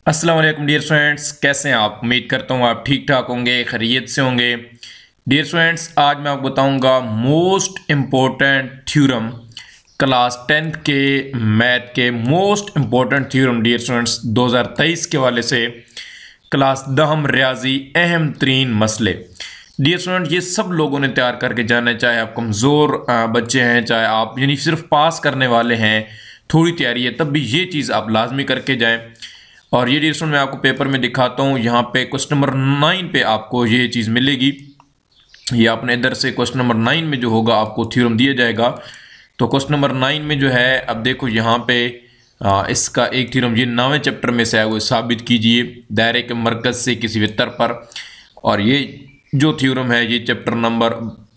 अस्सलाम वालेकुम dear students, कैसे हैं आप। उम्मीद करता हूँ आप ठीक ठाक होंगे, खैरियत से होंगे। डियर स्टूडेंट्स, आज मैं आपको बताऊंगा most important theorem, class 10th के मैथ के most important theorem. Dear students, 2023 के वाले से क्लास 10 रियाजी अहम तरीन मसले। डियर स्टूडेंट, ये सब लोगों ने तैयार करके जाना है, चाहे आप कमज़ोर बच्चे हैं, चाहे आप यानी सिर्फ पास करने वाले हैं, थोड़ी तैयारी है, तब भी ये चीज़ आप लाजमी करके जाएं। और ये डियर मैं आपको पेपर में दिखाता हूँ। यहाँ पे क्वेश्चन नंबर 9 पे आपको ये चीज़ मिलेगी। ये आपने इधर से क्वेश्चन नंबर 9 में जो होगा आपको थ्योरम दिया जाएगा। तो क्वेश्चन नंबर 9 में जो है, अब देखो यहाँ पे इसका एक थ्योरम ये 9वें चैप्टर में से आया हुआ, साबित कीजिए दायरे के मरकज से किसी वेक्टर पर। और ये जो थ्योरम है ये चैप्टर नंबर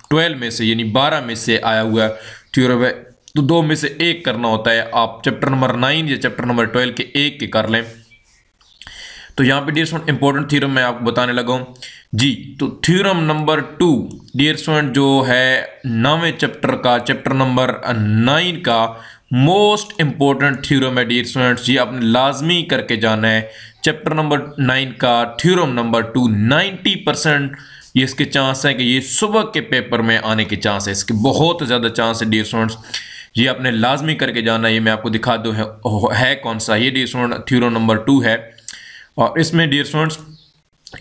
12 में से यानी 12 में से आया हुआ थ्योरम है। तो दो में से एक करना होता है। आप चैप्टर नंबर 9 या चैप्टर नंबर 12 के एक के कर लें। तो यहाँ पे डियर स्टूडेंट इंपॉर्टेंट थ्योरम मैं आपको बताने लगा हूँ जी। तो थ्योरम नंबर 2 डियर स्टूडेंट जो है 9वें चैप्टर का, चैप्टर नंबर 9 का मोस्ट इंपॉर्टेंट थ्योरम है। डियर स्टूडेंट्स, ये आपने लाजमी करके जाना है। चैप्टर नंबर 9 का थ्योरम नंबर 2 90% ये इसके चांस है कि ये सुबह के पेपर में आने के चांस है, इसके बहुत ज़्यादा चांस है। डियर स्टूडेंट्स, ये आपने लाजमी करके जाना है। ये मैं आपको दिखा दूँ है कौन सा। ये डियर स्टूडेंट थ्योरम नंबर 2 है। और इसमें डियर स्टूडेंट्स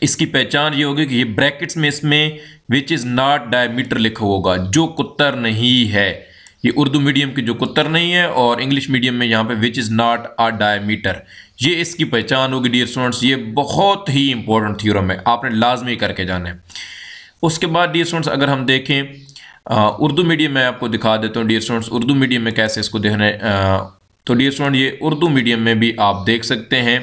इसकी पहचान ये होगी कि ये ब्रैकेट्स में इसमें विच इज़ नॉट डायमीटर लिखा होगा, जो कुत्तर नहीं है। ये उर्दू मीडियम की जो कुत्तर नहीं है, और इंग्लिश मीडियम में यहाँ पे which is not a diameter, ये इसकी पहचान होगी। डियर स्टूडेंट्स, ये बहुत ही इंपॉर्टेंट थ्योरम है, आपने लाजमी करके जाना है। उसके बाद डियर स्टूडेंट्स अगर हम देखें उर्दू मीडियम में, आपको दिखा देता हूँ डियर स्टूडेंट्स उर्दू मीडियम में कैसे इसको देखना है। तो डियर स्टूडेंट ये उर्दू मीडियम में भी आप देख सकते हैं।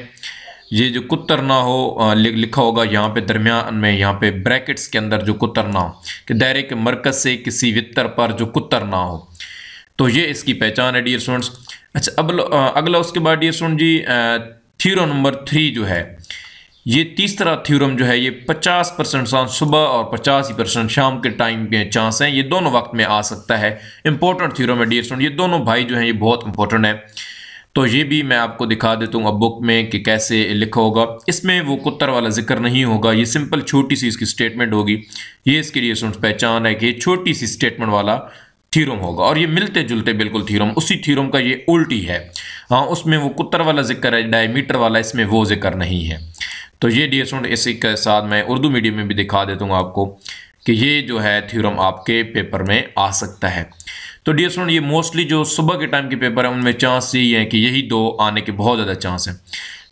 ये जो कुत्तर ना हो लिखा होगा यहाँ पे दरमियान में, यहाँ पे ब्रैकेट्स के अंदर जो कुत्तर ना हो, कि दायरे के मरकज से किसी वित्तर पर जो कुत्तर ना हो। तो ये इसकी पहचान है डियर स्टूडेंट्स। अच्छा, अब अगला उसके बाद डियर स्टूडेंट जी थ्योरम नंबर 3 जो है, ये तीसरा थ्योरम जो है, ये 50% चांस सुबह और 50% शाम के टाइम के चांस हैं। ये दोनों वक्त में आ सकता है। इंपॉर्टेंट थ्योरम है डियर स्टूडेंट। ये दोनों भाई जो हैं ये बहुत इंपॉर्टेंट है। तो ये भी मैं आपको दिखा देता हूँ अब बुक में कि कैसे लिखा होगा। इसमें वो कुत्तर वाला जिक्र नहीं होगा, ये सिंपल छोटी सी इसकी स्टेटमेंट होगी। ये इसके लिए पहचान है कि छोटी सी स्टेटमेंट वाला थ्योरम होगा। और ये मिलते जुलते बिल्कुल थ्योरम, उसी थ्योरम का ये उल्टी है। हाँ, उसमें वो कुत्तर वाला जिक्र है, डायमीटर वाला इसमें वो जिक्र नहीं है। तो ये डियर स्टूडेंट इसी के साथ मैं उर्दू मीडियम में भी दिखा देता हूँ आपको कि ये जो है थ्योरम आपके पेपर में आ सकता है। तो डियर स्टूडेंट ये मोस्टली जो सुबह के टाइम के पेपर है उनमें चांस यही है कि यही दो आने के बहुत ज़्यादा चांस हैं।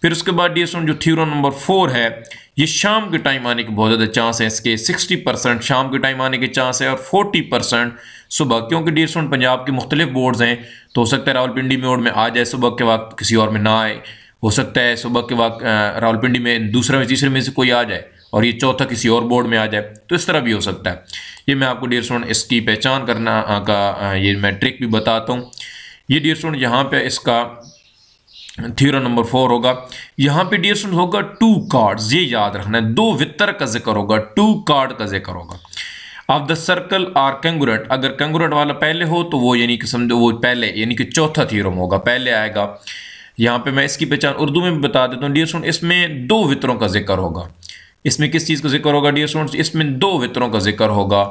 फिर उसके बाद डियर स्टूडेंट जो थ्योरम नंबर 4 है, ये शाम के टाइम आने के बहुत ज़्यादा चांस है। इसके 60% शाम के टाइम आने के चांस है और 40% सुबह। क्योंकि डियर स्टूडेंट पंजाब के मुख्तलिफ बोर्ड्स हैं, तो हो सकता है रावलपिंडी बोर्ड में आ जाए सुबह के वक्त, किसी और में ना आए। हो सकता है सुबह के वक्त रावलपिंडी में दूसरा या तीसरे में से कोई आ जाए और ये चौथा किसी और बोर्ड में आ जाए, तो इस तरह भी हो सकता है। ये मैं आपको डियर स्टूडेंट इसकी पहचान करना का ये मैं ट्रिक भी बताता हूँ। ये डियर स्टूडेंट यहाँ पे इसका थ्योरम नंबर 4 होगा। यहाँ पे डियर स्टूडेंट होगा 2 कार्ड्स, ये याद रखना है, 2 वित्तर का जिक्र होगा, 2 कार्ड का जिक्र होगा। ऑफ द सर्कल आर कैंगुरेट, अगर कैंगुरेट वाला पहले हो तो वो यानी कि समझो वो पहले यानी कि चौथा थ्योरम होगा, पहले आएगा। यहाँ पे मैं इसकी पहचान उर्दू में भी बता देता हूँ डियर स्टूडेंट। इसमें 2 वित्तरों का जिक्र होगा। इसमें किस चीज़ का जिक्र होगा डियर स्टूडेंट्स? इसमें 2 वित्तरों का जिक्र होगा।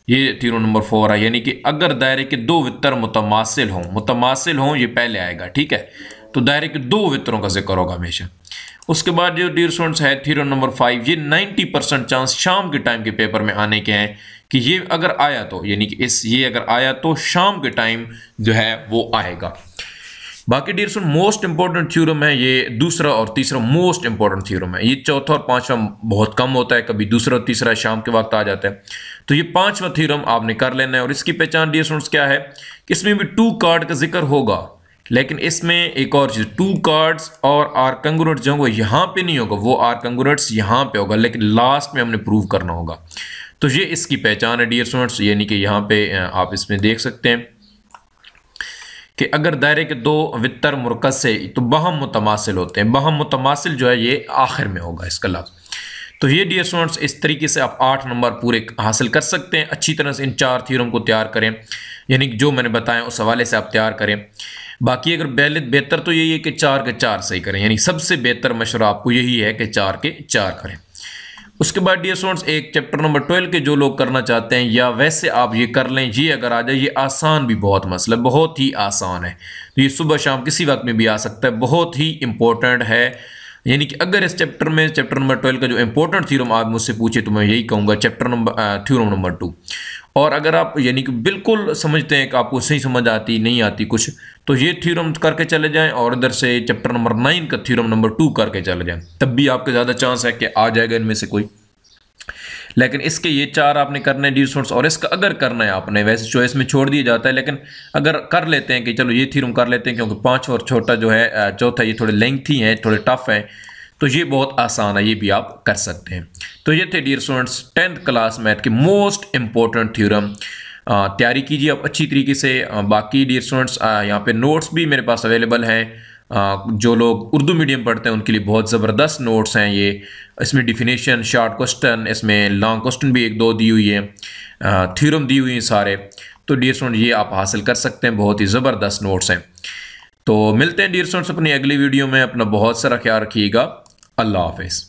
ये थ्योरम नंबर 4 है, यानी कि अगर दायरे के 2 वित्तर मुतमासिल हों ये पहले आएगा, ठीक है। तो दायरे के 2 वित्तरों का जिक्र होगा हमेशा। उसके बाद जो डियर स्टूडेंट्स है थ्योरम नंबर 5, ये 90% चांस शाम के टाइम के पेपर में आने के हैं कि ये अगर आया तो यानी कि ये अगर आया तो शाम के टाइम जो है वो आएगा। बाकी dear student most important theorem है ये दूसरा और तीसरा मोस्ट इंपॉर्टेंट थ्योरम है। ये चौथा और पांचवा बहुत कम होता है, कभी दूसरा और तीसरा शाम के वक्त आ जाता है। तो ये पांचवा थ्योरम आपने कर लेना है। और इसकी पहचान डियर स्टूडेंट्स क्या है कि इसमें भी 2 कार्ड का जिक्र होगा, लेकिन इसमें एक और चीज 2 कार्ड्स और आर कंग्रुएंट्स जो होगा यहाँ पे नहीं होगा, वो आर कंग्रुएंट्स यहाँ पे होगा, लेकिन लास्ट में हमने प्रूव करना होगा। तो ये इसकी पहचान है डियर स्टूडेंट्स, यानी कि यहाँ पे आप इसमें देख सकते हैं कि अगर दायरे के 2 वित्तर मुरकज से तो बहम मुतमासिल होते हैं। बहम मुतमासिल जो है ये आखिर में होगा इसका लफ्ज़। तो ये डियर स्टूडेंट्स इस तरीके से आप 8 नंबर पूरे हासिल कर सकते हैं। अच्छी तरह से इन 4 थ्योरम को तैयार करें, यानी कि जो मैंने बताया उस हवाले से आप तैयार करें। बाकी अगर बेहतर तो यही है कि 4 के 4 सही करें, यानी सबसे बेहतर मशवरा आपको यही है कि 4 के 4 करें। उसके बाद डियर स्टूडेंट्स एक चैप्टर नंबर 12 के जो लोग करना चाहते हैं या वैसे आप ये कर लें, ये अगर आ जाए, ये आसान भी बहुत मसला, बहुत ही आसान है, तो ये सुबह शाम किसी वक्त में भी आ सकता है, बहुत ही इंपॉर्टेंट है। यानी कि अगर इस चैप्टर में चैप्टर नंबर 12 का जो इंपॉर्टेंट थ्योरम आप मुझसे पूछे तो मैं यही कहूँगा थ्योरम नंबर 2। और अगर आप यानी कि बिल्कुल समझते हैं कि आपको सही समझ आती नहीं आती कुछ, तो ये थ्योरम करके चले जाएं और इधर से चैप्टर नंबर 9 का थ्योरम नंबर 2 करके चले जाएं, तब भी आपके ज़्यादा चांस है कि आ जाएगा इनमें से कोई। लेकिन इसके ये 4 आपने करने हैं डियर स्टूडेंट्स, और इसका अगर करना है आपने, वैसे चॉइस में छोड़ दिया जाता है, लेकिन अगर कर लेते हैं कि चलो ये थ्योरम कर लेते हैं, क्योंकि 5 और छोटा जो है चौथा ये थोड़े लेंथी हैं, थोड़े टफ हैं, तो ये बहुत आसान है, ये भी आप कर सकते हैं। तो ये थे dear students 10th class math के मोस्ट इंपॉर्टेंट थ्योरम। तैयारी कीजिए आप अच्छी तरीके से। बाकी डियर स्टूडेंट्स यहाँ पे नोट्स भी मेरे पास अवेलेबल हैं। जो लोग उर्दू मीडियम पढ़ते हैं उनके लिए बहुत ज़बरदस्त नोट्स हैं ये। इसमें डिफिनेशन, शॉर्ट क्वेश्चन, इसमें लॉन्ग क्वेश्चन भी 1-2 दी हुई है, थ्योरम दी हुई हैं सारे। तो डियर स्टूडेंट ये आप हासिल कर सकते हैं, बहुत ही ज़बरदस्त नोट्स हैं। तो मिलते हैं डियर स्टूडेंट्स अपनी अगली वीडियो में। अपना बहुत सारा ख्याल रखिएगा। अल्लाह हाफिज़।